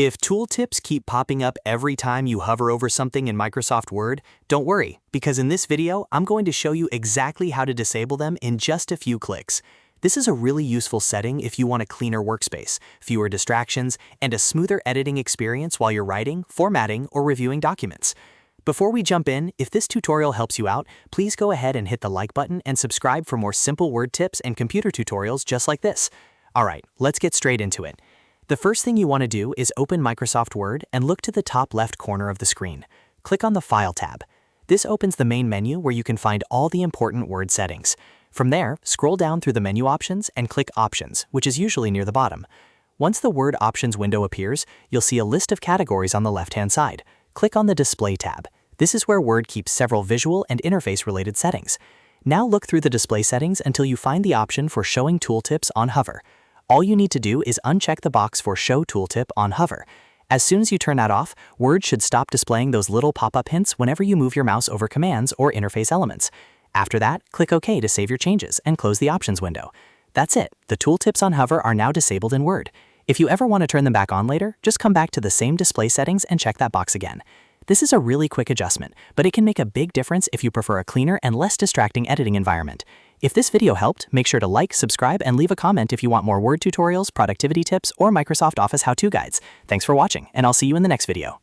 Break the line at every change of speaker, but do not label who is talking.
If tooltips keep popping up every time you hover over something in Microsoft Word, don't worry, because in this video, I'm going to show you exactly how to disable them in just a few clicks. This is a really useful setting if you want a cleaner workspace, fewer distractions, and a smoother editing experience while you're writing, formatting, or reviewing documents. Before we jump in, if this tutorial helps you out, please go ahead and hit the like button and subscribe for more simple Word tips and computer tutorials just like this. Alright, let's get straight into it. The first thing you want to do is open Microsoft Word and look to the top left corner of the screen. Click on the File tab. This opens the main menu where you can find all the important Word settings. From there, scroll down through the menu options and click Options, which is usually near the bottom. Once the Word Options window appears, you'll see a list of categories on the left-hand side. Click on the Display tab. This is where Word keeps several visual and interface-related settings. Now look through the display settings until you find the option for Showing Tooltips on Hover. All you need to do is uncheck the box for Show Tooltip on Hover. As soon as you turn that off, Word should stop displaying those little pop-up hints whenever you move your mouse over commands or interface elements. After that, click OK to save your changes and close the Options window. That's it. The tooltips on Hover are now disabled in Word. If you ever want to turn them back on later, just come back to the same display settings and check that box again. This is a really quick adjustment, but it can make a big difference if you prefer a cleaner and less distracting editing environment. If this video helped, make sure to like, subscribe, and leave a comment if you want more Word tutorials, productivity tips, or Microsoft Office how-to guides. Thanks for watching, and I'll see you in the next video.